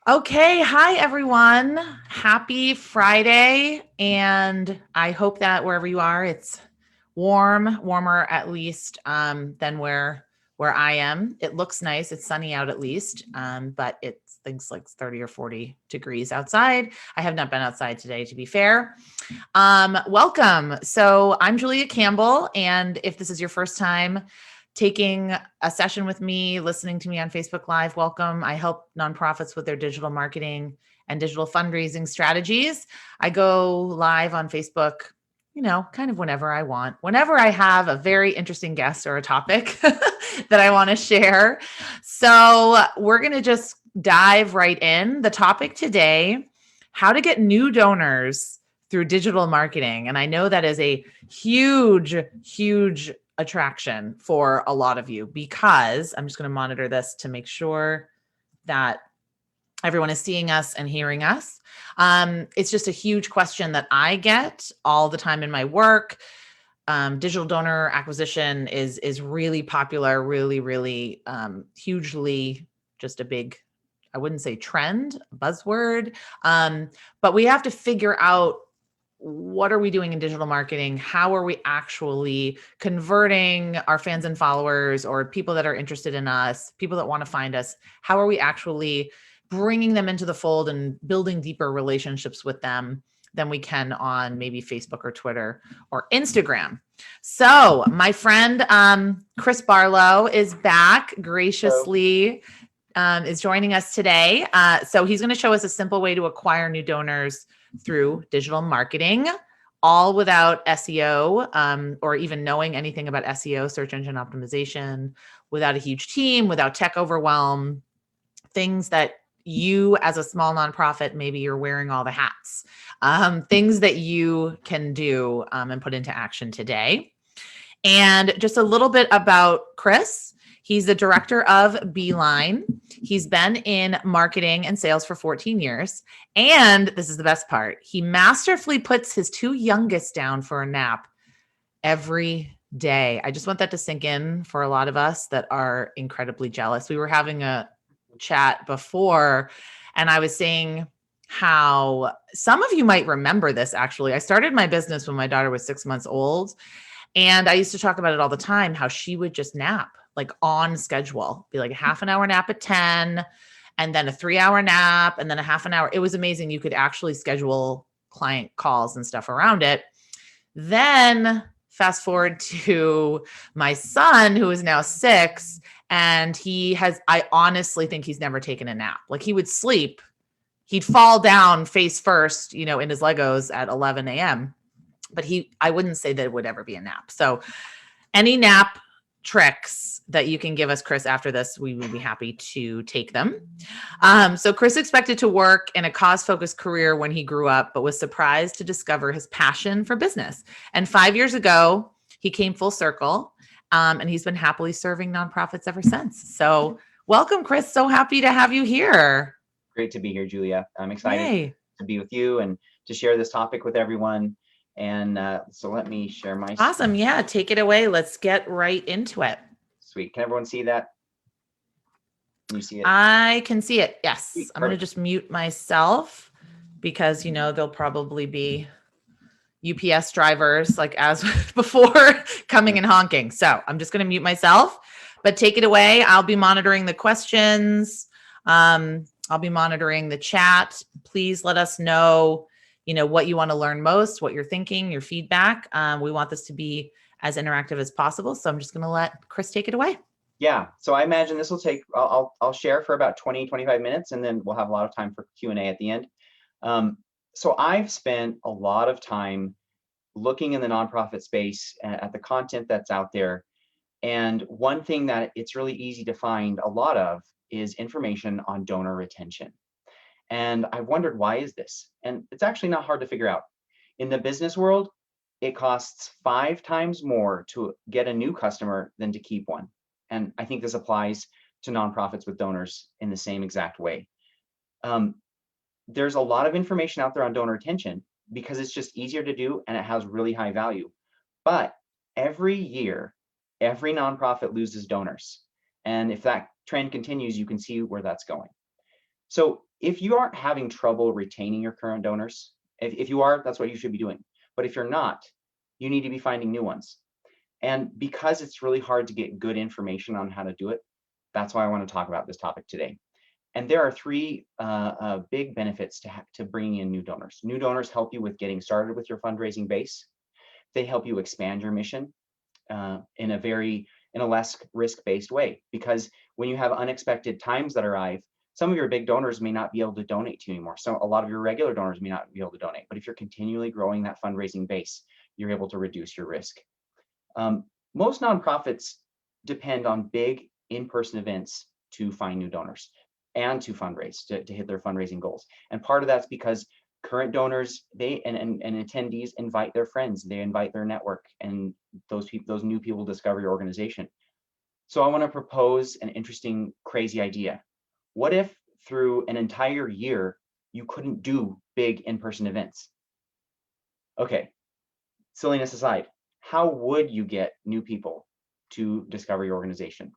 Okay, hi everyone. Happy Friday, and I hope that wherever you are, it's warmer at least than where I am. It looks nice. It's sunny out at least, but it's things like 30 or 40 degrees outside. I have not been outside today, to be fair. Welcome. So I'm Julia Campbell, and if this is your first time taking a session with me, listening to me on Facebook Live, welcome. I help nonprofits with their digital marketing and digital fundraising strategies. I go live on Facebook, kind of whenever I want, whenever I have a very interesting guest or a topic that I want to share. So we're going to just dive right in. The topic today: how to get new donors through digital marketing. And I know that is a huge attraction for a lot of you, because I'm just going to monitor this to make sure that everyone is seeing us and hearing us. It's just a huge question that I get all the time in my work. Digital donor acquisition is really popular, really hugely, just a big, I wouldn't say trend, buzzword, but we have to figure out, what are we doing in digital marketing? How are we actually converting our fans and followers, or people that are interested in us, people that want to find us? How are we actually bringing them into the fold and building deeper relationships with them than we can on maybe Facebook or Twitter or Instagram? So my friend Chris Barlow is back graciously, is joining us today. So he's going to show us a simple way to acquire new donors through digital marketing, all without SEO, or even knowing anything about SEO, search engine optimization, without a huge team, without tech overwhelm, things that you as a small nonprofit, maybe you're wearing all the hats, things that you can do and put into action today. And just a little bit about Chris. He's the director of Beeline. He's been in marketing and sales for 14 years. And this is the best part: he masterfully puts his two youngest down for a nap every day. I just want that to sink in for a lot of us that are incredibly jealous. We were having a chat before, and I was saying how some of you might remember this. Actually, I started my business when my daughter was 6 months old. And I used to talk about it all the time, how she would just nap like on schedule, be like a half an hour nap at 10, and then a 3 hour nap, and then a half an hour. It was amazing. You could actually schedule client calls and stuff around it. Then fast forward to my son, who is now 6, and I honestly think he's never taken a nap. Like, he would sleep, he'd fall down face first, in his Legos at 11 a.m. But I wouldn't say that it would ever be a nap. So any nap tricks that you can give us, Chris, after this, we would be happy to take them. So Chris expected to work in a cause-focused career when he grew up, but was surprised to discover his passion for business. And 5 years ago, he came full circle, and he's been happily serving nonprofits ever since. So welcome, Chris. So happy to have you here. Great to be here, Julia. I'm excited Yay. to be with you and to share this topic with everyone. And so let me share my Awesome. Yeah, take it away. Let's get right into it. Sweet. Can everyone see that? Can you see it? I can see it. Yes. Sweet. I'm going to Perfect. just mute myself because, there'll probably be UPS drivers, like as before, coming and honking. So I'm just going to mute myself, but take it away. I'll be monitoring the questions. I'll be monitoring the chat. Please let us know, what you want to learn most, what you're thinking, your feedback. We want this to be as interactive as possible. So I'm just going to let Chris take it away. Yeah. So I imagine this will take, I'll share for about 20, 25 minutes, and then we'll have a lot of time for Q&A at the end. So I've spent a lot of time looking in the nonprofit space at the content that's out there. And one thing that it's really easy to find a lot of is information on donor retention. And I wondered, why is this? And it's actually not hard to figure out. In the business world, it costs 5 times more to get a new customer than to keep one. And I think this applies to nonprofits with donors in the same exact way. There's a lot of information out there on donor retention because it's just easier to do and it has really high value. But every year, every nonprofit loses donors. And if that trend continues, you can see where that's going. So if you aren't having trouble retaining your current donors, if you are, that's what you should be doing. But if you're not, you need to be finding new ones. And because it's really hard to get good information on how to do it, that's why I want to talk about this topic today. And there are three big benefits to bringing in new donors. New donors help you with getting started with your fundraising base. They help you expand your mission in a less risk-based way, because when you have unexpected times that arrive, some of your big donors may not be able to donate to you anymore. So a lot of your regular donors may not be able to donate. But if you're continually growing that fundraising base, you're able to reduce your risk. Most nonprofits depend on big in-person events to find new donors and to fundraise, to hit their fundraising goals. And part of that's because current donors, and attendees invite their friends, they invite their network, and those new people discover your organization. So I want to propose an interesting, crazy idea. What if through an entire year, you couldn't do big in-person events? Okay, silliness aside, how would you get new people to discover your organization?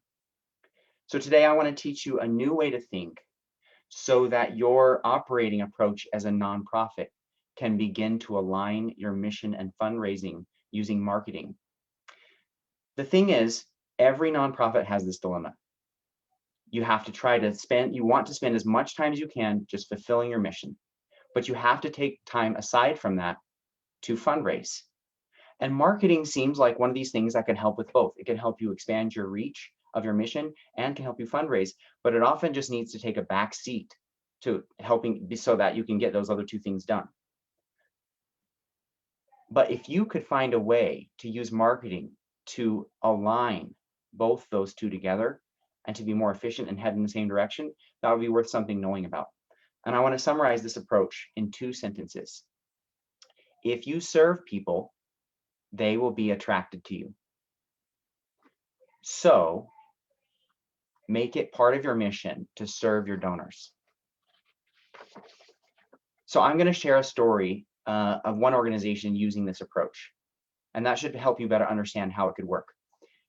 So today I want to teach you a new way to think so that your operating approach as a nonprofit can begin to align your mission and fundraising using marketing. The thing is, every nonprofit has this dilemma. You have to you want to spend as much time as you can just fulfilling your mission, but you have to take time aside from that to fundraise. And marketing seems like one of these things that can help with both. It can help you expand your reach of your mission and can help you fundraise, but it often just needs to take a back seat to helping so that you can get those other two things done. But if you could find a way to use marketing to align both those two together and to be more efficient and head in the same direction, that would be worth something knowing about. And I want to summarize this approach in 2 sentences. If you serve people, they will be attracted to you. So make it part of your mission to serve your donors. So I'm going to share a story of one organization using this approach, and that should help you better understand how it could work.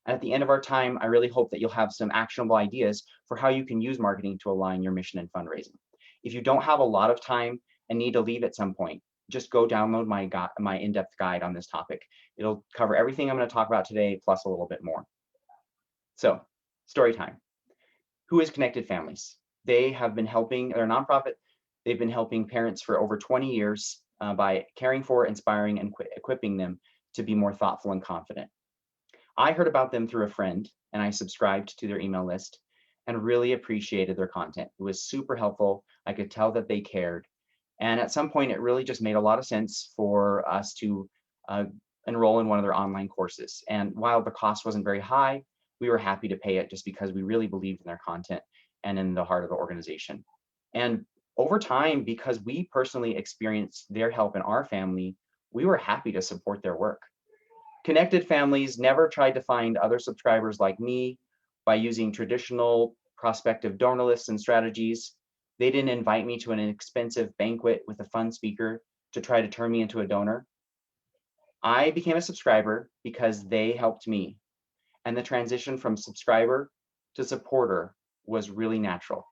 And at the end of our time, I really hope that you'll have some actionable ideas for how you can use marketing to align your mission and fundraising. If you don't have a lot of time and need to leave at some point, just go download my in-depth guide on this topic. It'll cover everything I'm going to talk about today, plus a little bit more. So, story time. Who is Connected Families? They have been helping, they're a nonprofit. They've been helping parents for over 20 years by caring for, inspiring, and equipping them to be more thoughtful and confident. I heard about them through a friend, and I subscribed to their email list and really appreciated their content. It was super helpful. I could tell that they cared. And at some point, it really just made a lot of sense for us to enroll in one of their online courses. And while the cost wasn't very high, we were happy to pay it just because we really believed in their content and in the heart of the organization. And over time, because we personally experienced their help in our family, we were happy to support their work. Connected Families never tried to find other subscribers like me by using traditional prospective donor lists and strategies. They didn't invite me to an expensive banquet with a fun speaker to try to turn me into a donor. I became a subscriber because they helped me. And the transition from subscriber to supporter was really natural.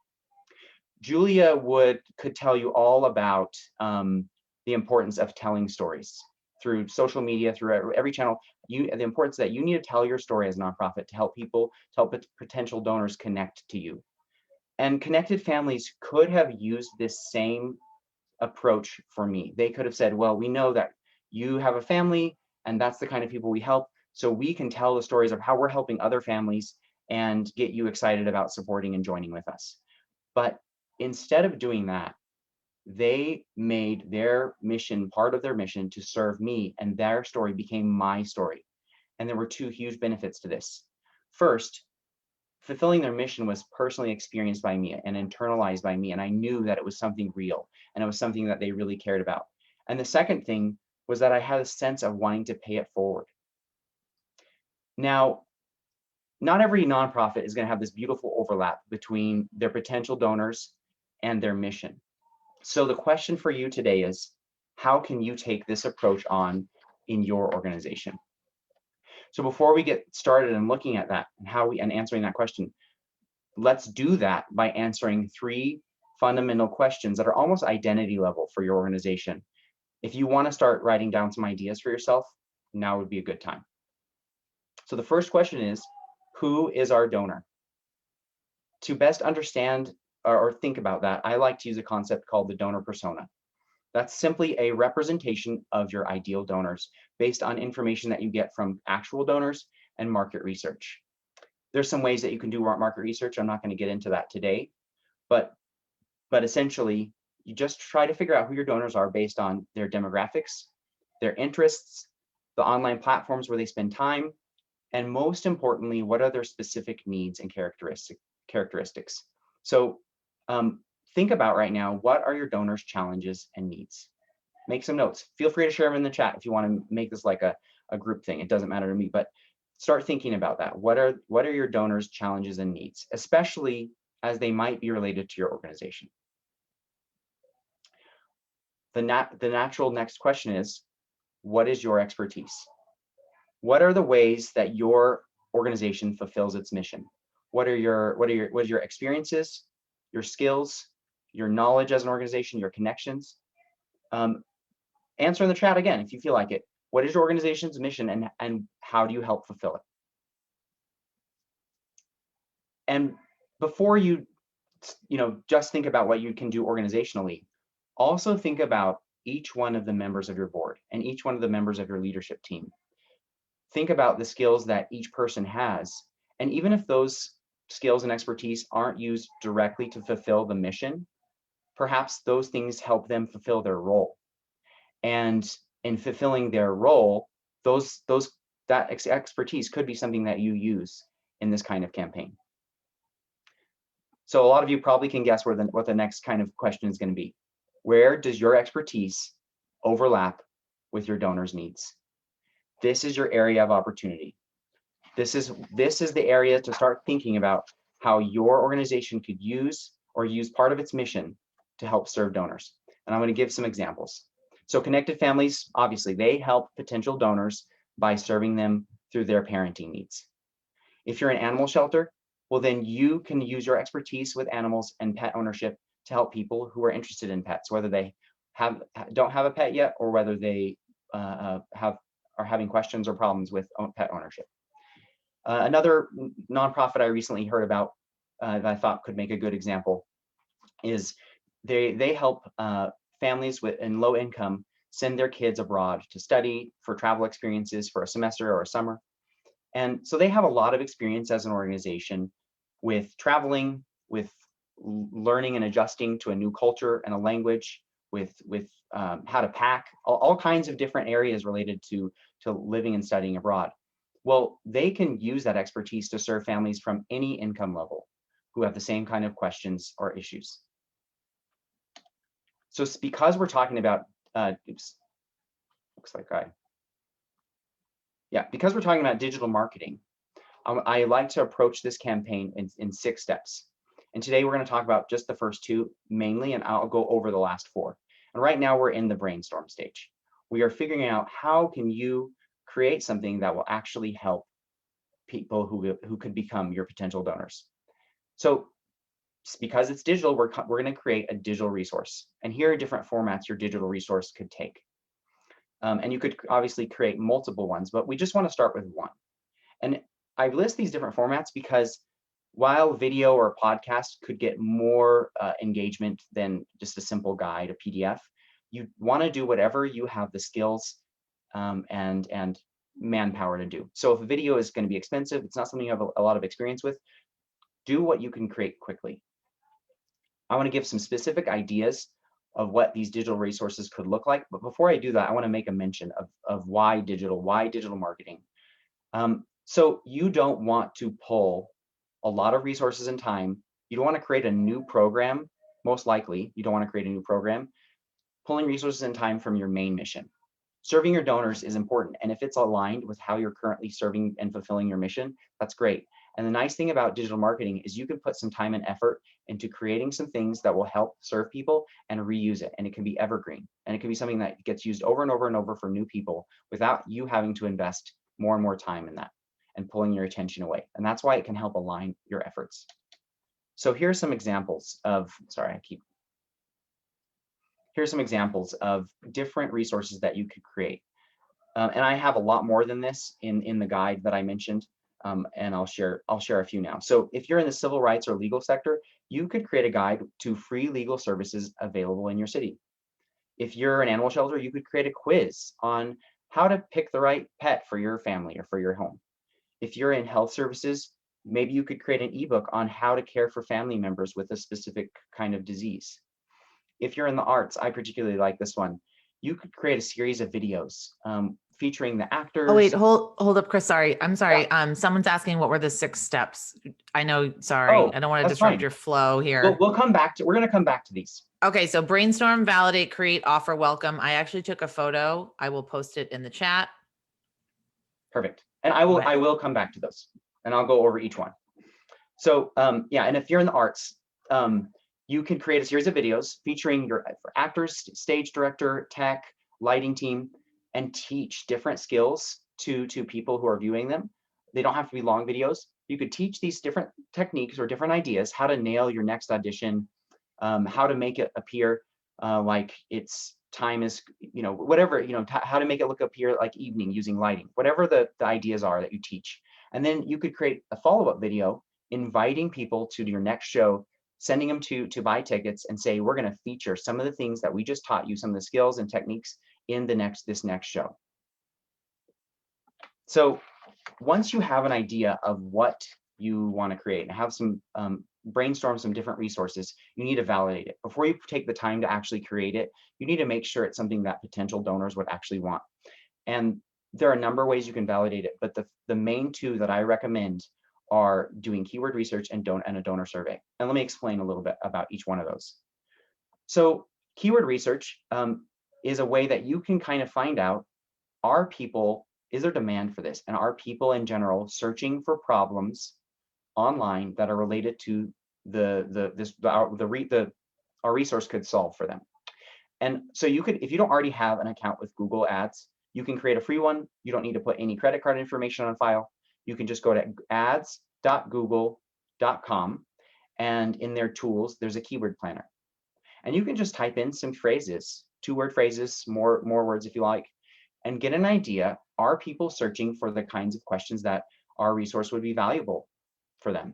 Julia could tell you all about the importance of telling stories through social media, through every channel. The importance that you need to tell your story as a nonprofit to help people, to help potential donors connect to you. And Connected Families could have used this same approach for me. They could have said, well, we know that you have a family and that's the kind of people we help. So we can tell the stories of how we're helping other families and get you excited about supporting and joining with us. But instead of doing that, they made their mission part of their mission to serve me, and their story became my story. And there were 2 huge benefits to this. First, fulfilling their mission was personally experienced by me and internalized by me, and I knew that it was something real and it was something that they really cared about. And the second thing was that I had a sense of wanting to pay it forward. Now, not every nonprofit is going to have this beautiful overlap between their potential donors and their mission. So the question for you today is, how can you take this approach on in your organization? So before we get started and looking at that and answering that question, let's do that by answering 3 fundamental questions that are almost identity level for your organization. If you want to start writing down some ideas for yourself, now would be a good time. So the first question is, who is our donor? To best understand or think about that, I like to use a concept called the donor persona. That's simply a representation of your ideal donors based on information that you get from actual donors and market research. There's some ways that you can do market research. I'm not going to get into that today, but essentially, you just try to figure out who your donors are based on their demographics, their interests, the online platforms where they spend time, and most importantly, what are their specific needs and characteristics. So think about right now, what are your donors' challenges and needs? Make some notes. Feel free to share them in the chat if you want to make this like a group thing. It doesn't matter to me, but start thinking about that. What are your donors' challenges and needs, especially as they might be related to your organization? The natural next question is, what is your expertise? What are the ways that your organization fulfills its mission? What are your experiences, your skills, your knowledge as an organization, your connections? Answer in the chat again if you feel like it. What is your organization's mission, and how do you help fulfill it? And before you just think about what you can do organizationally, also think about each one of the members of your board and each one of the members of your leadership team. Think about the skills that each person has. And even if those skills and expertise aren't used directly to fulfill the mission, perhaps those things help them fulfill their role. And in fulfilling their role, that expertise could be something that you use in this kind of campaign. So a lot of you probably can guess what the next kind of question is going to be. Where does your expertise overlap with your donors' needs? This is your area of opportunity. This is the area to start thinking about how your organization could use part of its mission to help serve donors. And I'm going to give some examples. So connected families, obviously, they help potential donors by serving them through their parenting needs. If you're an animal shelter, well, then you can use your expertise with animals and pet ownership to help people who are interested in pets, whether they don't have a pet yet or whether they are having questions or problems with pet ownership. Another nonprofit I recently heard about that I thought could make a good example is they help families in low income send their kids abroad to study, for travel experiences for a semester or a summer. And so they have a lot of experience as an organization with traveling, with learning and adjusting to a new culture and a language, with how to pack, all kinds of different areas related to living and studying abroad. Well, they can use that expertise to serve families from any income level who have the same kind of questions or issues. So because we're talking about, because we're talking about digital marketing, I like to approach this campaign in 6 steps. And today we're going to talk about just the first 2 mainly, and I'll go over the last 4. And right now we're in the brainstorm stage. We are figuring out how can you create something that will actually help people who could become your potential donors. So because it's digital, we're going to create a digital resource. And here are different formats your digital resource could take. And you could obviously create multiple ones, but we just want to start with one. And I list these different formats because while video or podcast could get more engagement than just a simple guide, a PDF, you want to do whatever you have the skills and manpower to do. So if a video is going to be expensive, it's not something you have a lot of experience with, do what you can create quickly. I want to give some specific ideas of what these digital resources could look like. But before I do that, I want to make a mention of why digital marketing. So you don't want to pull a lot of resources and time. You don't want to create a new program. Most likely, you don't want to create a new program, pulling resources and time from your main mission. Serving your donors is important. And if it's aligned with how you're currently serving and fulfilling your mission, that's great. And the nice thing about digital marketing is you can put some time and effort into creating some things that will help serve people and reuse it. And it can be evergreen. And it can be something that gets used over and over and over for new people without you having to invest more and more time in that and pulling your attention away. And that's why it can help align your efforts. So here's some examples of, sorry, I keep here's some examples of different resources that you could create. And I have a lot more than this in the guide that I mentioned, and I'll share a few now. So if you're in the civil rights or legal sector, you could create a guide to free legal services available in your city. If you're an animal shelter, you could create a quiz on how to pick the right pet for your family or for your home. If you're in health services, maybe you could create an ebook on how to care for family members with a specific kind of disease. If you're in the arts, I particularly like this one. You could create a series of videos featuring the actors. Oh, wait, hold up, Chris. Sorry. I'm sorry. Yeah. Someone's asking what were the 6 steps? I know, sorry. Oh, I don't want to that's disrupt fine. your flow here. We're going to come back to these. Okay, so brainstorm, validate, create, offer, welcome. I actually took a photo. I will post it in the chat. Perfect. And I will come back to those, and I'll go over each one. So yeah, and if you're in the arts, you can create a series of videos featuring your actors, stage director, tech, lighting team, and teach different skills to people who are viewing them. They don't have to be long videos. You could teach these different techniques or different ideas, how to nail your next audition, how to make it appear like it's time is, whatever, how to make it look appear like evening using lighting, whatever the ideas are that you teach. And then you could create a follow-up video inviting people to your next show, sending them to buy tickets and say, we're going to feature some of the things that we just taught you, some of the skills and techniques in this next show. So once you have an idea of what you want to create and have some brainstorm some different resources, you need to validate it. Before you take the time to actually create it, you need to make sure it's something that potential donors would actually want. And there are a number of ways you can validate it, but the main 2 that I recommend are doing keyword research and a donor survey. And let me explain a little bit about each one of those. So keyword research is a way that you can kind of find out, is there demand for this? And are people in general searching for problems online that are related to our resource could solve for them? And so you could, if you don't already have an account with Google Ads, you can create a free one. You don't need to put any credit card information on file. You can just go to ads.google.com, and in their tools, there's a keyword planner. And you can just type in some phrases, 2-word phrases, more words if you like, and get an idea. Are people searching for the kinds of questions that our resource would be valuable for them?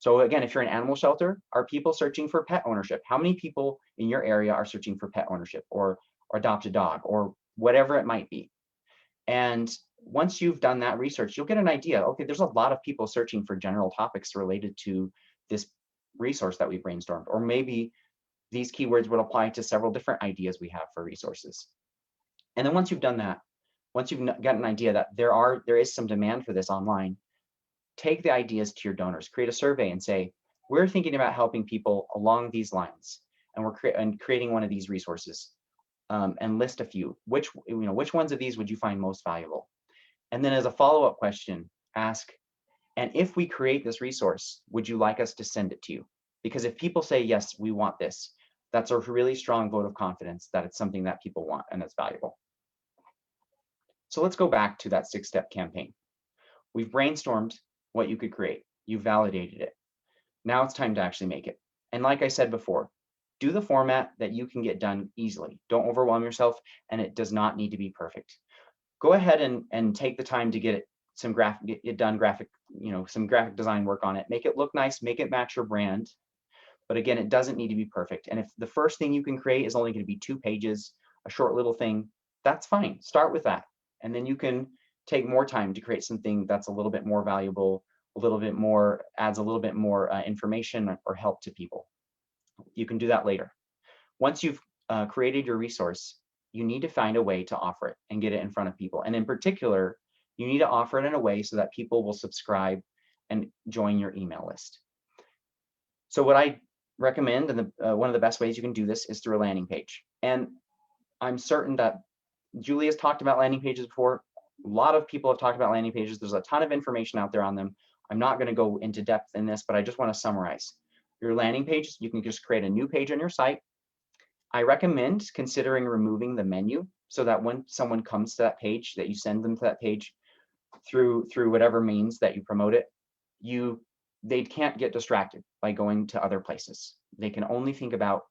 So again, if you're an animal shelter, are people searching for pet ownership? How many people in your area are searching for pet ownership or adopt a dog or whatever it might be? And once you've done that research, you'll get an idea. Okay, there's a lot of people searching for general topics related to this resource that we brainstormed, or maybe these keywords would apply to several different ideas we have for resources. And then once you've done that, once you've got an idea that there is some demand for this online, take the ideas to your donors, create a survey and say, we're thinking about helping people along these lines, and we're creating one of these resources, and list a few. Which ones of these would you find most valuable? And then as a follow-up question, ask, and if we create this resource, would you like us to send it to you? Because if people say, yes, we want this, that's a really strong vote of confidence that it's something that people want and that's valuable. So let's go back to that 6-step campaign. We've brainstormed what you could create. You validated it. Now it's time to actually make it. And like I said before, do the format that you can get done easily. Don't overwhelm yourself, and it does not need to be perfect. Go ahead and take the time to get some graphic design work on it. Make it look nice, make it match your brand. But again, it doesn't need to be perfect. And if the first thing you can create is only going to be 2 pages, a short little thing, that's fine. Start with that. And then you can take more time to create something that's a little bit more valuable, adds a little bit more information or help to people. You can do that later. Once you've created your resource, you need to find a way to offer it and get it in front of people. And in particular, you need to offer it in a way so that people will subscribe and join your email list. So what I recommend, and one of the best ways you can do this, is through a landing page. And I'm certain that Julie has talked about landing pages before. A lot of people have talked about landing pages. There's a ton of information out there on them. I'm not going to go into depth in this, but I just want to summarize. Your landing page, you can just create a new page on your site. I recommend considering removing the menu so that when someone comes to that page, that you send them to that page through whatever means that you promote it, they can't get distracted by going to other places. They can only think about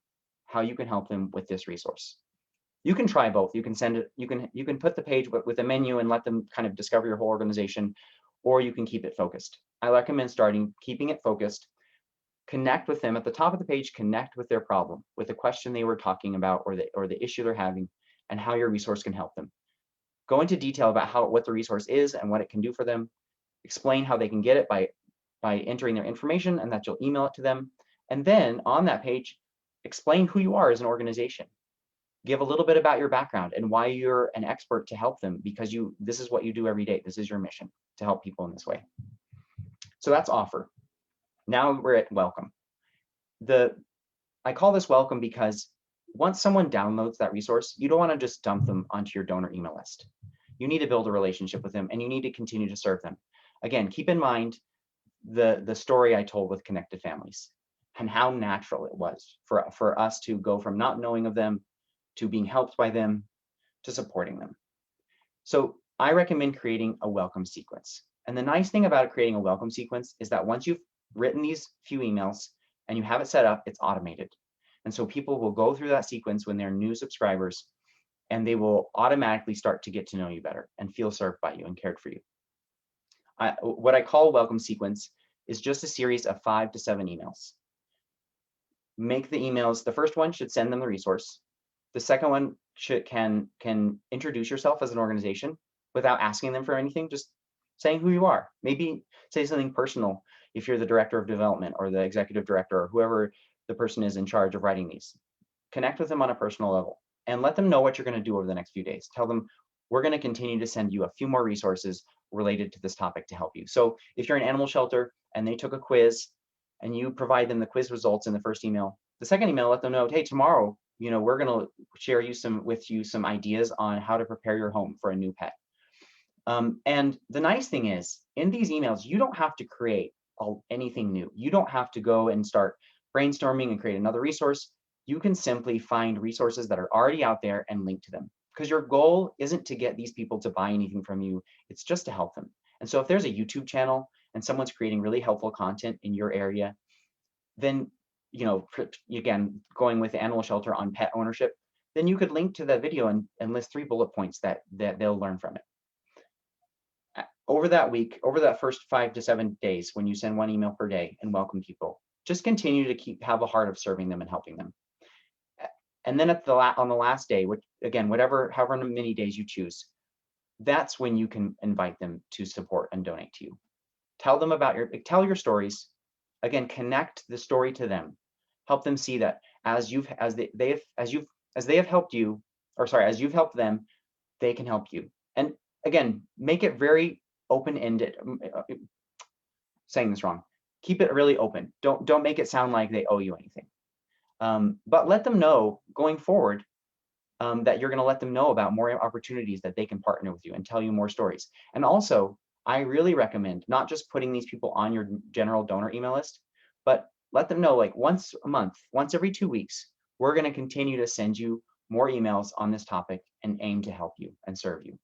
how you can help them with this resource. You can try both. You can send it, you can put the page with a menu and let them kind of discover your whole organization, or you can keep it focused. I recommend keeping it focused. Connect with them at the top of the page, connect with their problem, with the question they were talking about, or the issue they're having, and how your resource can help them. Go into detail about what the resource is and what it can do for them. Explain how they can get it by entering their information, and that you'll email it to them. And then on that page, explain who you are as an organization. Give a little bit about your background and why you're an expert to help them, because this is what you do every day. This is your mission, to help people in this way. So that's offer. Now we're at welcome. I call this welcome because once someone downloads that resource, you don't want to just dump them onto your donor email list. You need to build a relationship with them, and you need to continue to serve them. Again, keep in mind the story I told with Connected Families and how natural it was for us to go from not knowing of them to being helped by them to supporting them. So I recommend creating a welcome sequence. And the nice thing about creating a welcome sequence is that once you've written these few emails and you have it set up, it's automated. And so people will go through that sequence when they're new subscribers, and they will automatically start to get to know you better and feel served by you and cared for you. What I call welcome sequence is just a series of 5 to 7 emails. Make the emails, the first one should send them the resource. The second one can introduce yourself as an organization without asking them for anything, just saying who you are. Maybe say something personal if you're the director of development or the executive director or whoever the person is in charge of writing these. Connect with them on a personal level and let them know what you're going to do over the next few days. Tell them, we're going to continue to send you a few more resources related to this topic to help you. So if you're an animal shelter and they took a quiz and you provide them the quiz results in the first email, the second email, let them know, hey, tomorrow, we're going to share with you some ideas on how to prepare your home for a new pet. And the nice thing is, in these emails, you don't have to create anything new. You don't have to go and start brainstorming and create another resource. You can simply find resources that are already out there and link to them, because your goal isn't to get these people to buy anything from you. It's just to help them. And so if there's a YouTube channel and someone's creating really helpful content in your area, then, again, going with the animal shelter on pet ownership, then you could link to that video and list 3 bullet points that they'll learn from it. Over that week, over that first 5 to 7 days, when you send 1 email per day and welcome people, just continue to have a heart of serving them and helping them. And then on the last day, which again, however many days you choose, that's when you can invite them to support and donate to you. Tell your stories. Again, connect the story to them. Help them see that as you've helped you, as you've helped them, they can help you. And again, make it very open-ended. Saying this wrong. Keep it really open. Don't make it sound like they owe you anything. But let them know going forward that you're going to let them know about more opportunities that they can partner with you and tell you more stories. And also, I really recommend not just putting these people on your general donor email list, but let them know, like, once a month, once every 2 weeks, we're going to continue to send you more emails on this topic and aim to help you and serve you.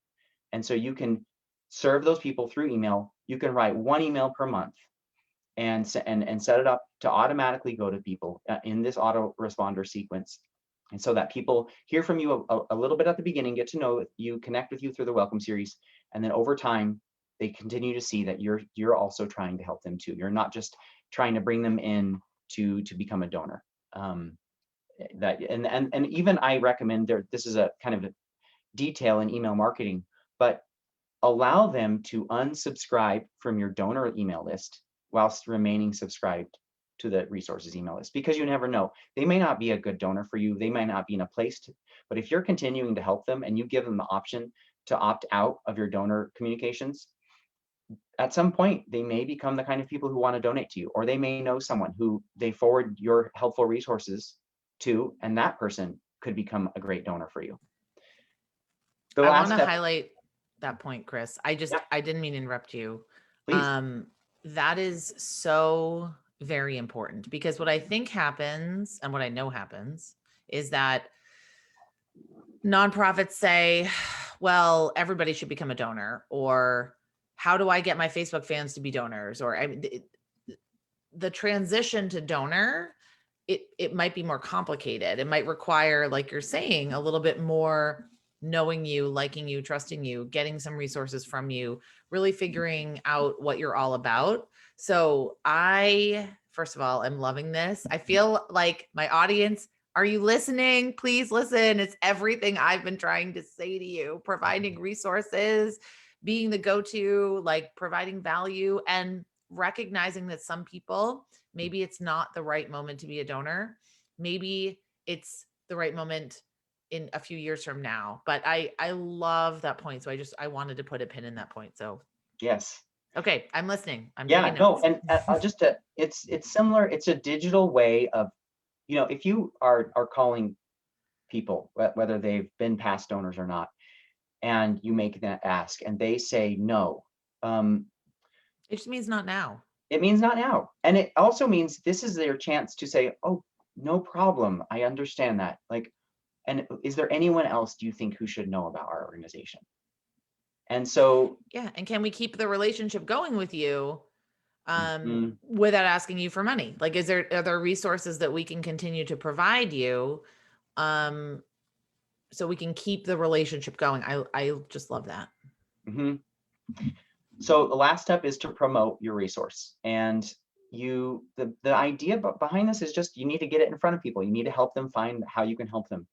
And so you can serve those people through email. You can write 1 email per month and set it up to automatically go to people in this autoresponder sequence. And so that people hear from you a little bit at the beginning, get to know you, connect with you through the welcome series. And then over time, they continue to see that you're also trying to help them too. You're not just trying to bring them in to become a donor. And even I recommend this is a kind of a detail in email marketing, but allow them to unsubscribe from your donor email list whilst remaining subscribed to the resources email list, because you never know. They may not be a good donor for you. They might not be in a place to, but if you're continuing to help them and you give them the option to opt out of your donor communications, at some point, they may become the kind of people who want to donate to you, or they may know someone who they forward your helpful resources to, and that person could become a great donor for you. I want to highlight that point, Chris. I didn't mean to interrupt you. Please. That is so very important, because what I think happens and what I know happens is that nonprofits say, well, everybody should become a donor, or how do I get my Facebook fans to be donors? Or the transition to donor it might be more complicated. It might require, like you're saying, a little bit more knowing you, liking you, trusting you, getting some resources from you, really figuring out what you're all about. So I, first of all, am loving this. I feel like my audience, are you listening? Please listen. It's everything I've been trying to say to you, providing resources, being the go-to, like providing value, and recognizing that some people, maybe it's not the right moment to be a donor. Maybe it's the right moment in a few years from now. But I love that point. So I wanted to put a pin in that point. So Yes. okay, I'm listening. I'm Yeah, taking no, notes. and it's similar. It's a digital way of, if you are calling people, whether they've been past donors or not, and you make that ask and they say no, It just means not now. it means not now. And it also means this is their chance to say, oh, no problem. I understand that. Like, and is there anyone else do you think who should know about our organization? And so, Yeah. And can we keep the relationship going with you mm, without asking you for money? Like, are there resources that we can continue to provide you um, so we can keep the relationship going? I just love that. mhm. So the last step is to promote your resource. And the idea behind this is just you need to get it in front of people. You need to help them find how you can help them.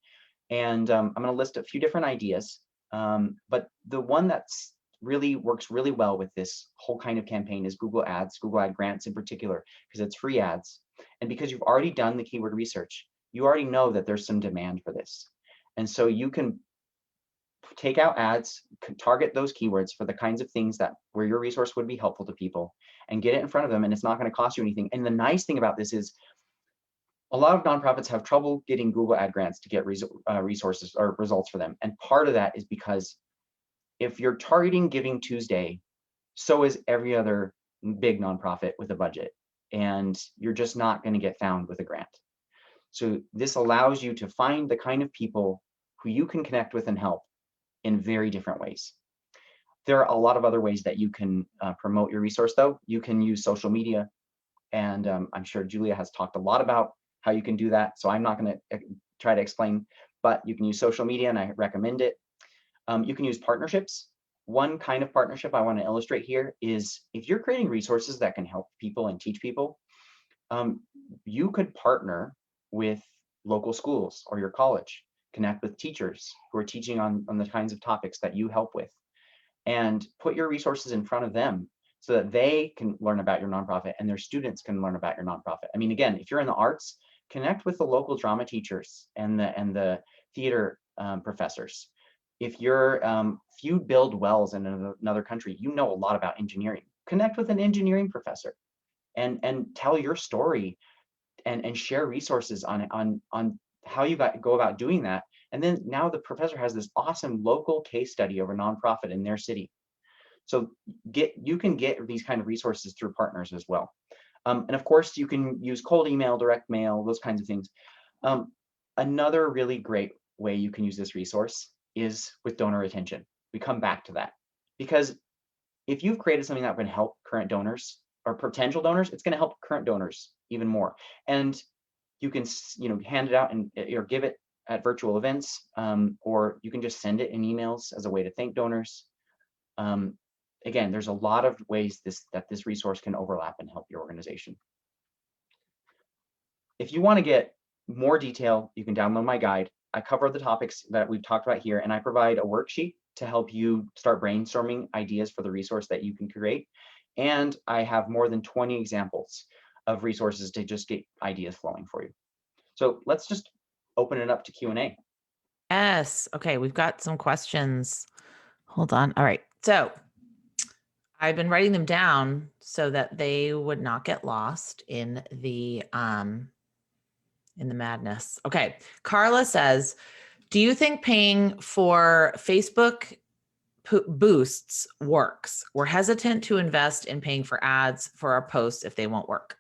And I'm going to list a few different ideas. But the one that's really works really well with this whole kind of campaign is Google Ads, Google Ad Grants in particular, because it's free ads. And because you've already done the keyword research, you already know that there's some demand for this. And so you can take out ads, target those keywords for the kinds of things that where your resource would be helpful to people, and get it in front of them, and it's not going to cost you anything. And the nice thing about this is a lot of nonprofits have trouble getting Google Ad Grants to get resources or results for them. And part of that is because if you're targeting Giving Tuesday, so is every other big nonprofit with a budget, and you're just not going to get found with a grant. So this allows you to find the kind of people who you can connect with and help in very different ways. There are a lot of other ways that you can promote your resource, though. You can use social media, and I'm sure Julia has talked a lot about how you can do that, so I'm not going to try to explain, but you can use social media, and I recommend it. You can use partnerships. One kind of partnership I want to illustrate here is if you're creating resources that can help people and teach people, you could partner with local schools or your college, connect with teachers who are teaching on the kinds of topics that you help with, and put your resources in front of them so that they can learn about your nonprofit and their students can learn about your nonprofit. I mean, again, if you're in the arts, connect with the local drama teachers and the theater professors. If you build wells in another country, you know a lot about engineering. Connect with an engineering professor and tell your story and share resources on how you go about doing that. And then now the professor has this awesome local case study of a nonprofit in their city. So you can get these kind of resources through partners as well. And of course, you can use cold email, direct mail, those kinds of things. Another really great way you can use this resource is with donor retention. We come back to that because if you've created something that can help current donors or potential donors, it's going to help current donors even more. And you can hand it out and or give it at virtual events, or you can just send it in emails as a way to thank donors. Again, there's a lot of ways that this resource can overlap and help your organization. If you want to get more detail, you can download my guide. I cover the topics that we've talked about here, and I provide a worksheet to help you start brainstorming ideas for the resource that you can create. And I have more than 20 examples of resources to just get ideas flowing for you. So let's just open it up to Q&A. Yes. Okay. We've got some questions. Hold on. All right. So I've been writing them down so that they would not get lost in the madness. Okay. Carla says, do you think paying for Facebook boosts works? We're hesitant to invest in paying for ads for our posts if they won't work.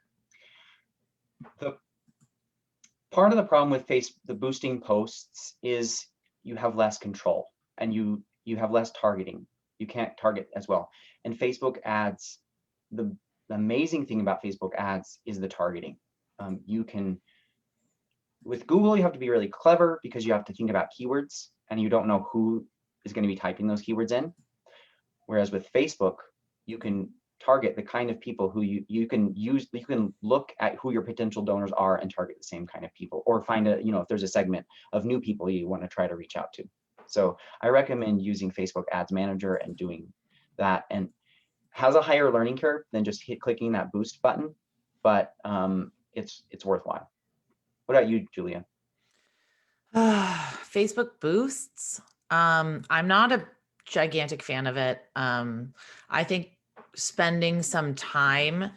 The part of the problem with the boosting posts is you have less control and you have less targeting. You can't target as well. And Facebook ads, the amazing thing about Facebook ads is the targeting. You can with Google, you have to be really clever because you have to think about keywords and you don't know who is going to be typing those keywords in. Whereas with Facebook, you can target the kind of people who you can look at who your potential donors are and target the same kind of people, or find a, if there's a segment of new people you want to try to reach out to. So I recommend using Facebook Ads Manager and doing that, and has a higher learning curve than just clicking that boost button, but it's worthwhile. What about you, Julia? Facebook boosts. I'm not a gigantic fan of it. I think spending some time,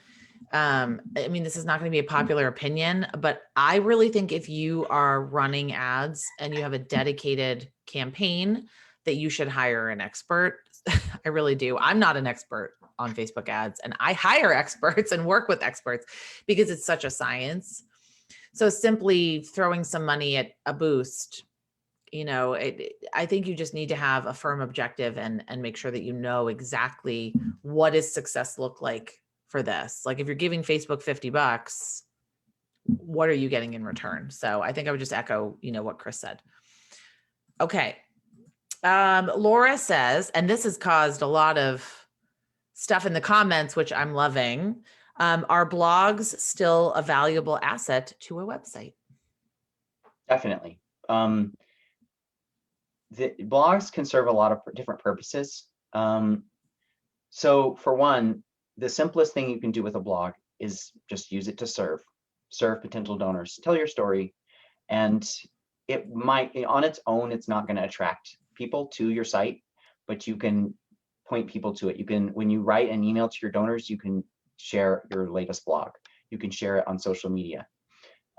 I mean, this is not going to be a popular opinion, but I really think if you are running ads and you have a dedicated campaign, that you should hire an expert. I really do. I'm not an expert on Facebook ads, and I hire experts and work with experts because it's such a science. So simply throwing some money at a boost, I think you just need to have a firm objective and make sure that you know exactly what does success look like for this. Like if you're giving Facebook $50, what are you getting in return? So I think I would just echo, what Chris said. Okay. Laura says, and this has caused a lot of stuff in the comments, which I'm loving. Are blogs still a valuable asset to a website? Definitely. The blogs can serve a lot of different purposes. So for one, the simplest thing you can do with a blog is just use it to serve potential donors, tell your story. And it might, on its own, it's not going to attract people to your site, but you can point people to it. You can, when you write an email to your donors, you can share your latest blog. You can share it on social media.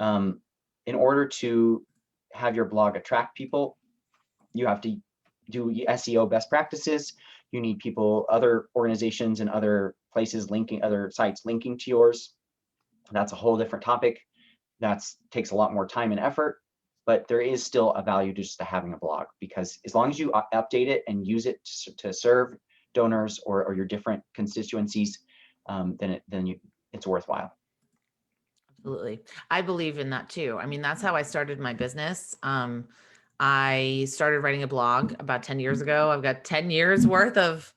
In order to have your blog attract people, you have to do SEO best practices. You need people, other organizations and other places linking, other sites linking to yours. That's a whole different topic. That takes a lot more time and effort, but there is still a value just to having a blog, because as long as you update it and use it to serve donors or your different constituencies, then it's worthwhile. Absolutely. I believe in that too. I mean, that's how I started my business. I started writing a blog about 10 years ago. I've got 10 years worth of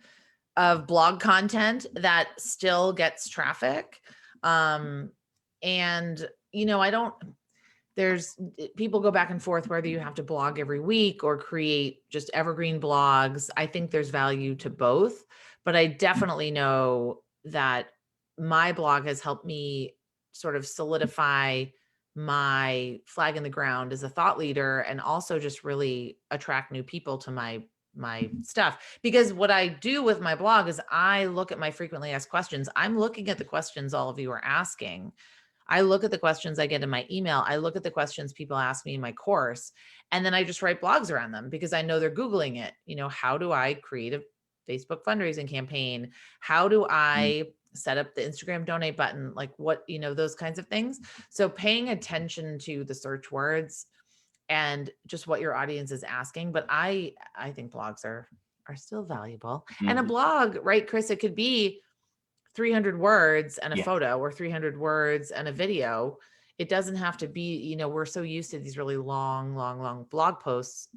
blog content that still gets traffic. And people go back and forth whether you have to blog every week or create just evergreen blogs. I think there's value to both, but I definitely know that my blog has helped me sort of solidify my flag in the ground as a thought leader, and also just really attract new people to my stuff. Because what I do with my blog is I look at my frequently asked questions. I'm looking at the questions all of you are asking. I look at the questions I get in my email. I look at the questions people ask me in my course, and then I just write blogs around them because I know they're Googling it. How do I create a Facebook fundraising campaign? How do I set up the Instagram donate button? Like what, those kinds of things. So paying attention to the search words and just what your audience is asking. But I think blogs are still valuable. Mm-hmm. And a blog, right, Chris, it could be 300 words and a photo, or 300 words and a video. It doesn't have to be, we're so used to these really long blog posts,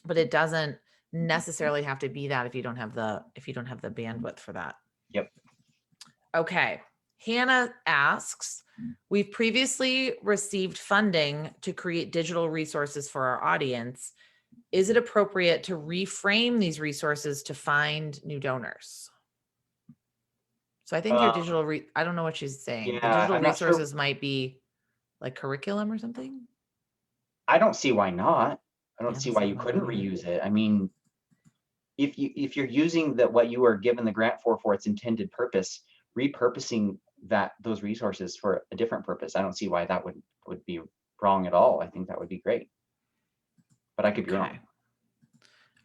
but it doesn't necessarily have to be that if you don't have the bandwidth for that. Yep. Okay. Hannah asks, we've previously received funding to create digital resources for our audience. Is it appropriate to reframe these resources to find new donors? So I think your digital, I don't know what she's saying. Yeah, the digital resources might be like curriculum or something. I don't see why not. I don't see why you couldn't reuse it. I mean, if you're using what you were given the grant for its intended purpose, repurposing those resources for a different purpose, I don't see why that would be wrong at all. I think that would be great, but I could be wrong.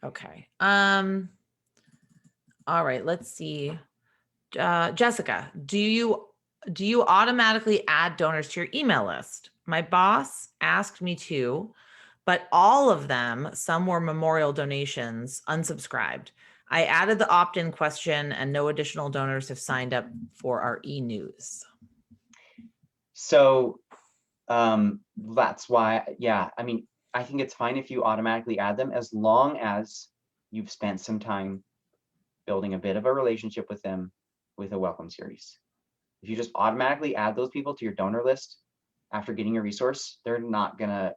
Okay. All right. Let's see. Jessica, do you automatically add donors to your email list? My boss asked me to, but all of them, some were memorial donations, unsubscribed. I added the opt-in question and no additional donors have signed up for our e-news. So That's why, yeah, I mean, I think it's fine if you automatically add them as long as you've spent some time building a bit of a relationship with them with a welcome series. If you just automatically add those people to your donor list after getting a resource, they're not gonna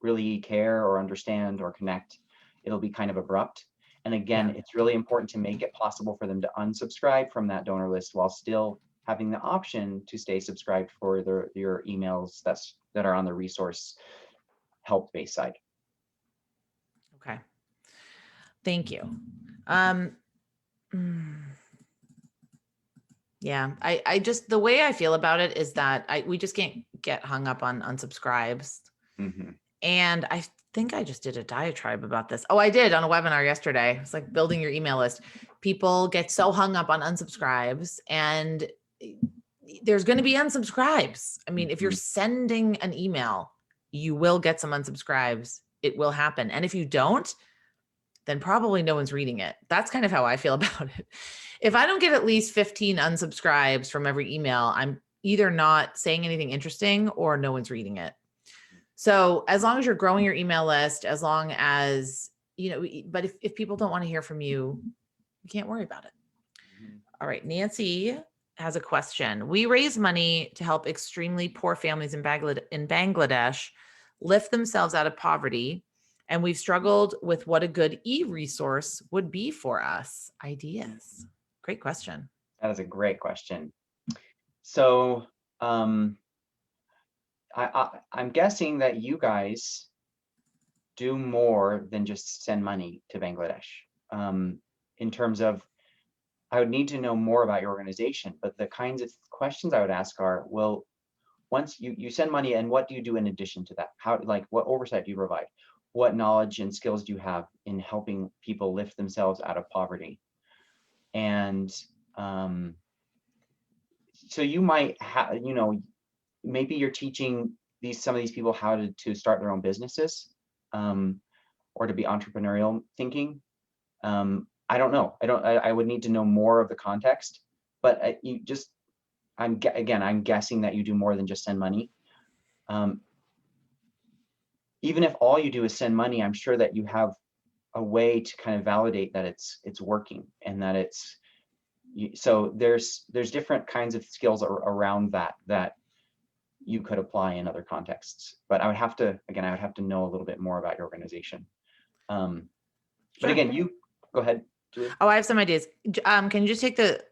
really care or understand or connect. It'll be kind of abrupt. And again, it's really important to make it possible for them to unsubscribe from that donor list while still having the option to stay subscribed for your emails that are on the resource help-based side. Okay. Thank you. Yeah, I just, the way I feel about it is that we just can't get hung up on unsubscribes. And I think I just did a diatribe about this. Oh, I did on a webinar yesterday. It's like building your email list. People get so hung up on unsubscribes, and there's going to be unsubscribes. I mean, if you're sending an email, you will get some unsubscribes. It will happen. And if you don't, then probably no one's reading it. That's kind of how I feel about it. If I don't get at least 15 unsubscribes from every email, I'm either not saying anything interesting or no one's reading it. So as long as you're growing your email list, as long as, but if people don't want to hear from you, you can't worry about it. All right. Nancy has a question. We raise money to help extremely poor families in Bangladesh lift themselves out of poverty. And we've struggled with what a good e-resource would be for us. Ideas. Great question. That is a great question. So I'm guessing that you guys do more than just send money to Bangladesh. In terms of, I would need to know more about your organization, but the kinds of questions I would ask are, well, once you send money, and what do you do in addition to that? How, like, what oversight do you provide? What knowledge and skills do you have in helping people lift themselves out of poverty? And so you might have, maybe you're teaching some of these people how to start their own businesses, or to be entrepreneurial thinking. I don't know. I would need to know more of the context, but I'm guessing that you do more than just send money. Even if all you do is send money, I'm sure that you have a way to kind of validate that it's working, and that it's, so there's different kinds of skills around that you could apply in other contexts. But I would have to know a little bit more about your organization. But again, you go ahead, Julie. Oh, I have some ideas. Can you just take the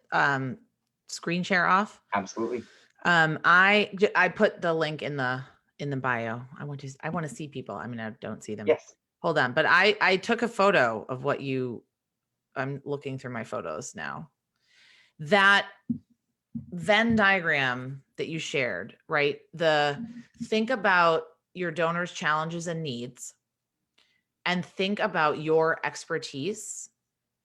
screen share off? Absolutely. I put the link in the bio. I want to see people. I mean, I don't see them. Yes. Hold on. But I took a photo of I'm looking through my photos now. That Venn diagram that you shared, right? Think about your donors' challenges and needs, and think about your expertise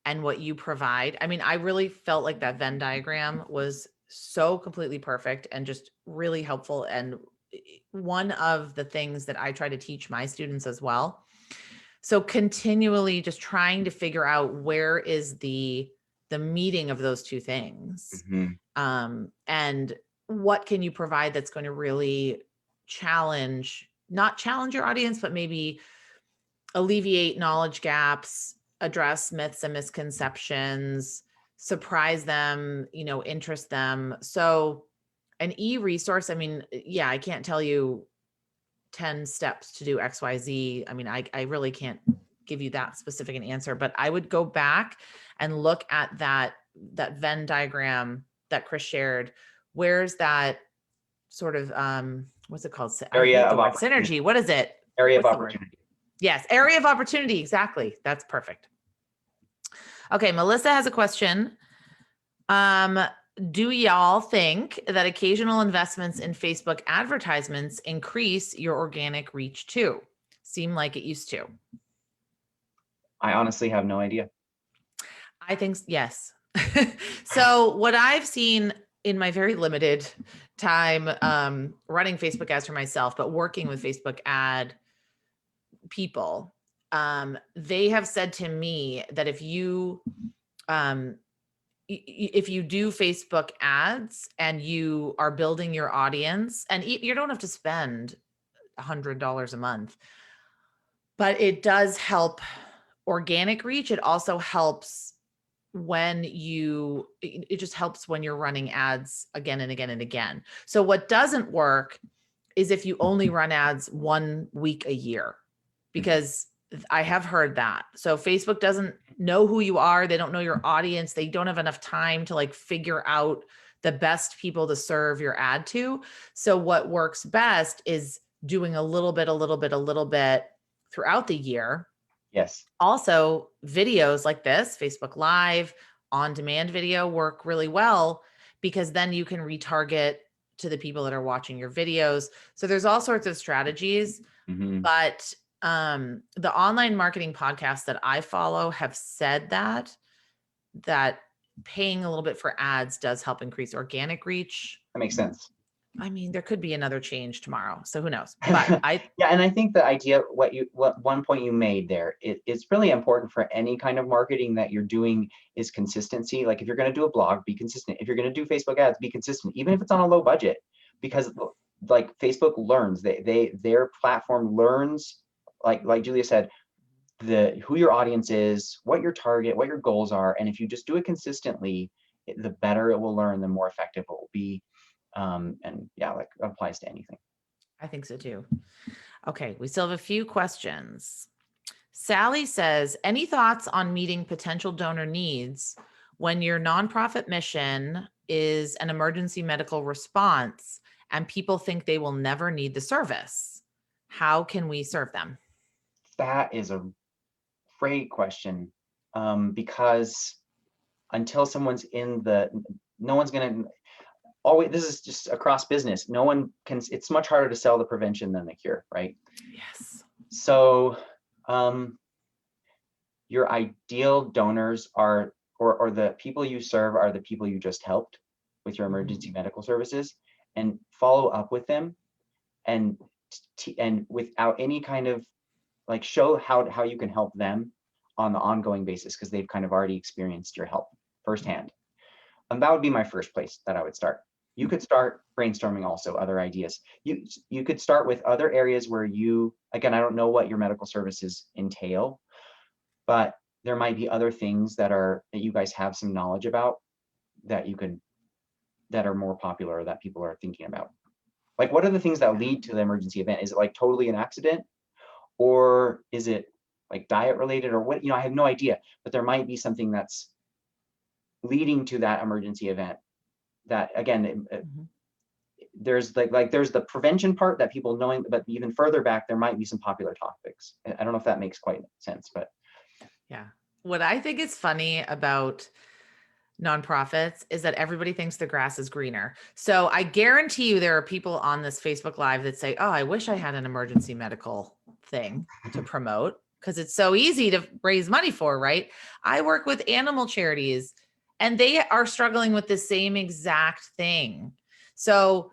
and what you provide. I mean, I really felt like that Venn diagram was so completely perfect and just really helpful. And one of the things that I try to teach my students as well. So continually just trying to figure out where is the meeting of those two things. And what can you provide that's going to really not challenge your audience, but maybe alleviate knowledge gaps, address myths and misconceptions, surprise them, interest them. So an e-resource, I mean, yeah, I can't tell you 10 steps to do XYZ. I mean, I really can't give you that specific an answer, but I would go back and look at that Venn diagram that Chris shared. Where's that sort of, what's it called? Area of opportunity. Synergy. What is it? Area of opportunity. Yes, area of opportunity. Exactly. That's perfect. Okay, Melissa has a question. Do y'all think that occasional investments in Facebook advertisements increase your organic reach too? Seem like it used to. I honestly have no idea. I think yes. So what I've seen in my very limited time running Facebook ads for myself, but working with Facebook ad people, they have said to me that if you if you do Facebook ads and you are building your audience, and you don't have to spend $100 a month, but it does help organic reach. It also helps when it just helps when you're running ads again and again and again. So what doesn't work is if you only run ads 1 week a year, because I have heard that. So Facebook doesn't know who you are. They don't know your audience. They don't have enough time to like figure out the best people to serve your ad to. So what works best is doing a little bit throughout the year. Yes. Also, videos like this, Facebook Live, on-demand video work really well, because then you can retarget to the people that are watching your videos. So there's all sorts of strategies, but the online marketing podcasts that I follow have said that paying a little bit for ads does help increase organic reach. That makes sense. I mean, there could be another change tomorrow, so who knows? But yeah, and I think the idea, what one point you made there, it's really important for any kind of marketing that you're doing is consistency. Like if you're going to do a blog, be consistent. If you're going to do Facebook ads, be consistent, even if it's on a low budget, because like Facebook learns, their platform learns, like Julia said, who your audience is, what your target, what your goals are, and if you just do it consistently, the better it will learn, the more effective it will be. And yeah, like applies to anything. I think so too. Okay, we still have a few questions. Sally says, any thoughts on meeting potential donor needs when your nonprofit mission is an emergency medical response and people think they will never need the service? How can we serve them? That is a great question, because until someone's no one's going to always, this is just across business. No one can, it's much harder to sell the prevention than the cure, right? Yes. So your ideal donors are, or the people you serve are the people you just helped with your emergency medical services, and follow up with them and without any kind of like show how you can help them on the ongoing basis, because they've kind of already experienced your help firsthand. And that would be my first place that I would start. You could start brainstorming also other ideas. You could start with other areas where you, again, I don't know what your medical services entail, but there might be other things that you guys have some knowledge about that are more popular, that people are thinking about. Like, what are the things that lead to the emergency event? Is it like totally an accident, or is it like diet related, or what? I have no idea, but there might be something that's leading to that emergency event that, again, there's there's the prevention part that people knowing, but even further back, there might be some popular topics. I don't know if that makes quite sense, but yeah. What I think is funny about nonprofits is that everybody thinks the grass is greener. So I guarantee you there are people on this Facebook Live that say, oh, I wish I had an emergency medical thing to promote, because it's so easy to raise money for, right? I work with animal charities and they are struggling with the same exact thing. So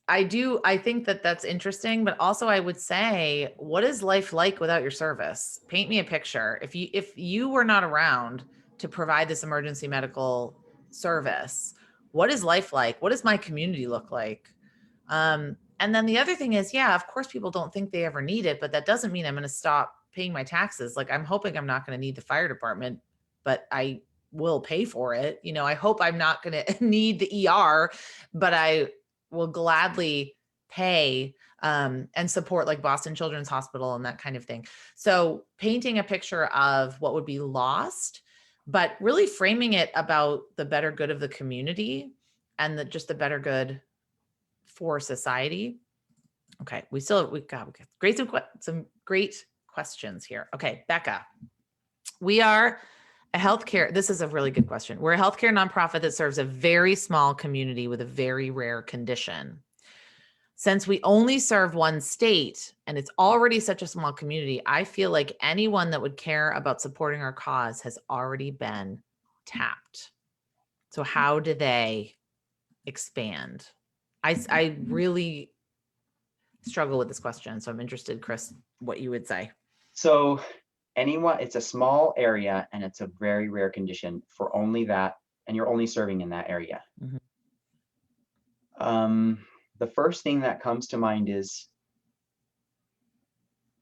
I think that that's interesting, but also I would say, what is life like without your service? Paint me a picture. If you were not around to provide this emergency medical service, what is life like? What does my community look like? And then the other thing is, yeah, of course people don't think they ever need it, but that doesn't mean I'm going to stop paying my taxes. Like, I'm hoping I'm not going to need the fire department, but I will pay for it. I hope I'm not going to need the ER, but I will gladly pay and support like Boston Children's Hospital and that kind of thing. So painting a picture of what would be lost, but really framing it about the better good of the community and just the better good for society. Okay, we've got some great questions here. Okay, Becca, we are this is a really good question. We're a healthcare nonprofit that serves a very small community with a very rare condition. Since we only serve one state and it's already such a small community, I feel like anyone that would care about supporting our cause has already been tapped. So how do they expand? I really struggle with this question. So I'm interested, Chris, what you would say. So it's a small area and it's a very rare condition for only that and you're only serving in that area. Mhm. The first thing that comes to mind is,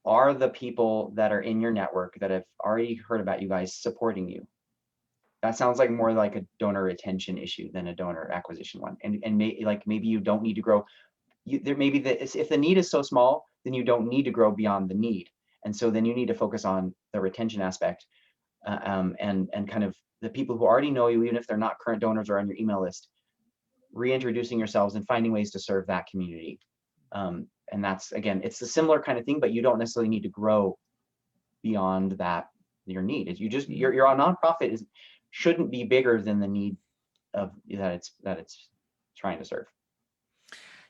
are the people that are in your network that have already heard about you guys supporting you? That sounds like more like a donor retention issue than a donor acquisition one. And maybe you don't need to grow. There maybe if the need is so small, then you don't need to grow beyond the need. And so then you need to focus on the retention aspect, and kind of the people who already know you, even if they're not current donors or on your email list, reintroducing yourselves and finding ways to serve that community. And that's, again, it's a similar kind of thing, but you don't necessarily need to grow beyond that, your need. Is you just, your nonprofit shouldn't be bigger than the need of that it's trying to serve.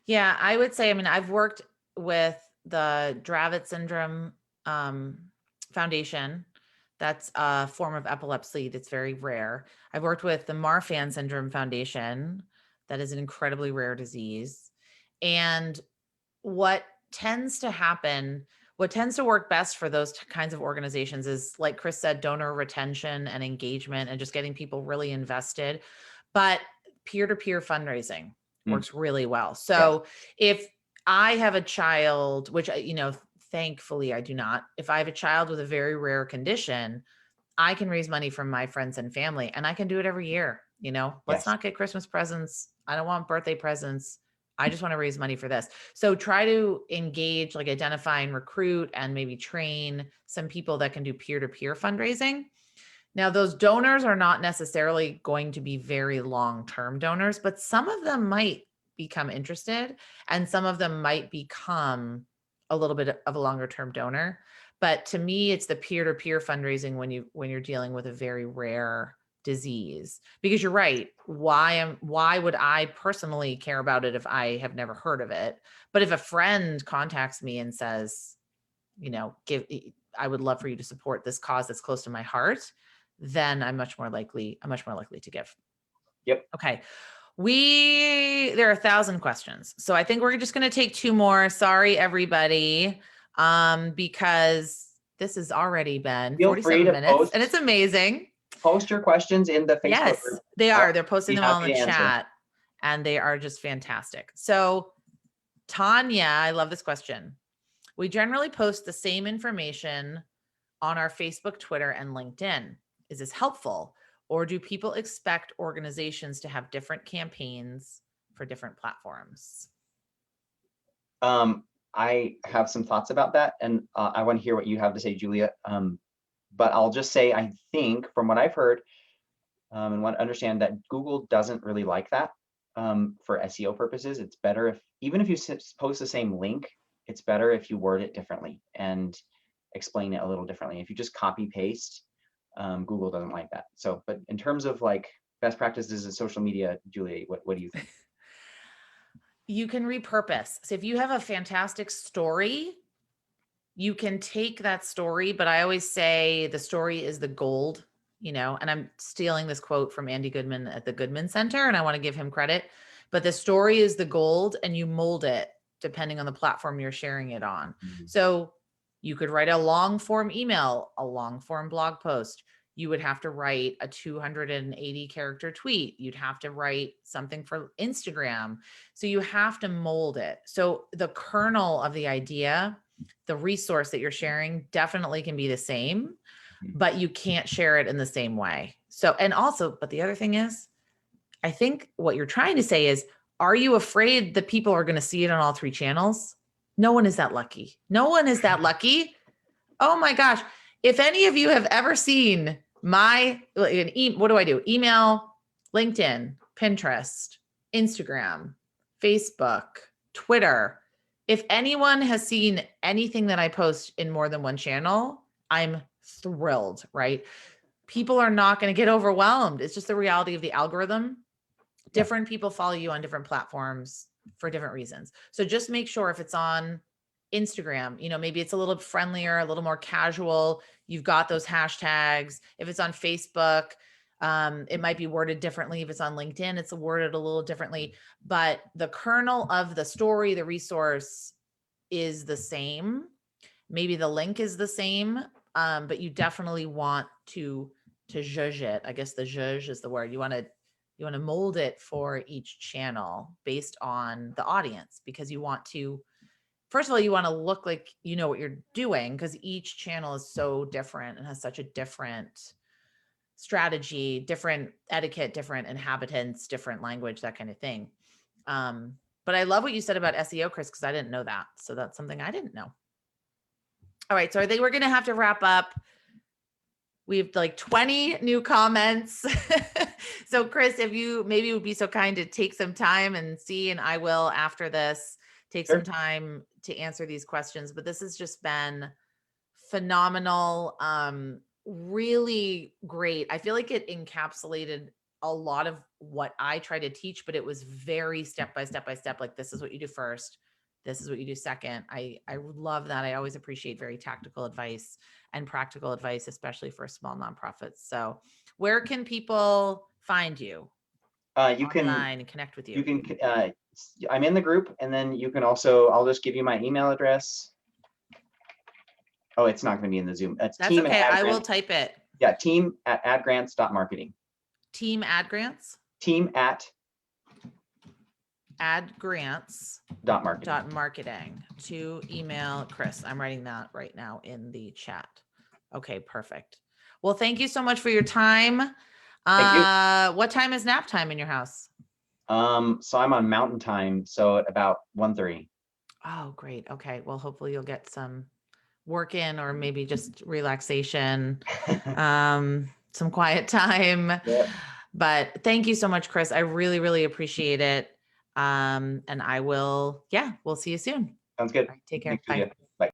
Yeah, I would say, I mean, I've worked with the Dravet Syndrome Foundation. That's a form of epilepsy that's very rare. I've worked with the Marfan Syndrome Foundation. That is an incredibly rare disease. And what tends to happen, what tends to work best for those kinds of organizations is, like Chris said, donor retention and engagement and just getting people really invested. But peer-to-peer fundraising works really well. So if I have a child, which, thankfully I do not, if I have a child with a very rare condition, I can raise money from my friends and family, and I can do it every year. Let's not get Christmas presents. I don't want birthday presents. I just want to raise money for this. So try to engage, like identify and recruit and maybe train some people that can do peer-to-peer fundraising. Now, those donors are not necessarily going to be very long-term donors, but some of them might become interested and some of them might become a little bit of a longer-term donor. But to me, it's the peer-to-peer fundraising when you're dealing with a very rare disease, because you're right. Why would I personally care about it if I have never heard of it? But if a friend contacts me and says, I would love for you to support this cause that's close to my heart, then I'm much more likely to give. Yep. Okay. There are 1,000 questions. So I think we're just going to take 2 more. Sorry, everybody. Because this has already been 47 minutes and it's amazing. Post your questions in the Facebook group. They are. They're posting them all in the chat and they are just fantastic. So Tanya, I love this question. We generally post the same information on our Facebook, Twitter, and LinkedIn. Is this helpful? Or do people expect organizations to have different campaigns for different platforms? I have some thoughts about that, and I want to hear what you have to say, Julia. But I'll just say, I think from what I've heard, and want to understand that Google doesn't really like that for SEO purposes. It's better if, even if you post the same link, it's better if you word it differently and explain it a little differently. If you just copy paste, Google doesn't like that. So, but in terms of like best practices in social media, Julia, what do you think? You can repurpose. So if you have a fantastic story, you can take that story, but I always say the story is the gold, and I'm stealing this quote from Andy Goodman at the Goodman Center, and I want to give him credit, but the story is the gold and you mold it depending on the platform you're sharing it on. Mm-hmm. So you could write a long form email, a long form blog post. You would have to write a 280 character tweet. You'd have to write something for Instagram. So you have to mold it. So the kernel of the idea, the resource that you're sharing definitely can be the same, but you can't share it in the same way. So, and also, but the other thing is, I think what you're trying to say is, are you afraid that people are going to see it on all 3 channels? No one is that lucky. No one is that lucky. Oh my gosh. If any of you have ever seen what do I do? Email, LinkedIn, Pinterest, Instagram, Facebook, Twitter. If anyone has seen anything that I post in more than one channel, I'm thrilled, right? People are not going to get overwhelmed. It's just the reality of the algorithm. Different people follow you on different platforms for different reasons. So just make sure if it's on Instagram, maybe it's a little friendlier, a little more casual. You've got those hashtags. If it's on Facebook, it might be worded differently. If it's on LinkedIn, it's worded a little differently, but the kernel of the story, the resource is the same. Maybe the link is the same, but you definitely want to zhuzh it. I guess the zhuzh is the word. You want to You want to mold it for each channel based on the audience, because you want to, first of all, you want to look like you know what you're doing, because each channel is so different and has such a different strategy, different etiquette, different inhabitants, different language, that kind of thing. But I love what you said about SEO, Chris, because I didn't know that. So that's something I didn't know. All right. So I think we're going to have to wrap up. We have like 20 new comments. So Chris, if you maybe would be so kind to take some time and see, and I will after this, take Sure. some time to answer these questions. But this has just been phenomenal. Really great. I feel like it encapsulated a lot of what I try to teach, but it was very step by step by step. Like, this is what you do first. This is what you do second. I love that. I always appreciate very tactical advice and practical advice, especially for small nonprofits. So where can people find you? You Online can, and connect with you you. can, I'm in the group, and then you can also, I'll just give you my email address. Oh, it's not going to be in the Zoom. It's That's team okay. at I will adgrants. type it. Yeah, team@adgrants.marketing. Team Ad Grants. Team@adgrants.marketing. .marketing to email Chris. I'm writing that right now in the chat. Okay, perfect. Well, thank you so much for your time. Thank you. What time is nap time in your house? So I'm on Mountain Time, so at about 1:30. Oh, great. Okay. Well, hopefully you'll get some work in, or maybe just relaxation, some quiet time. Yeah. But thank you so much, Chris. I really, really appreciate it. And I will, we'll see you soon. Sounds good. All right, take care. Thanks, Bye. Julia.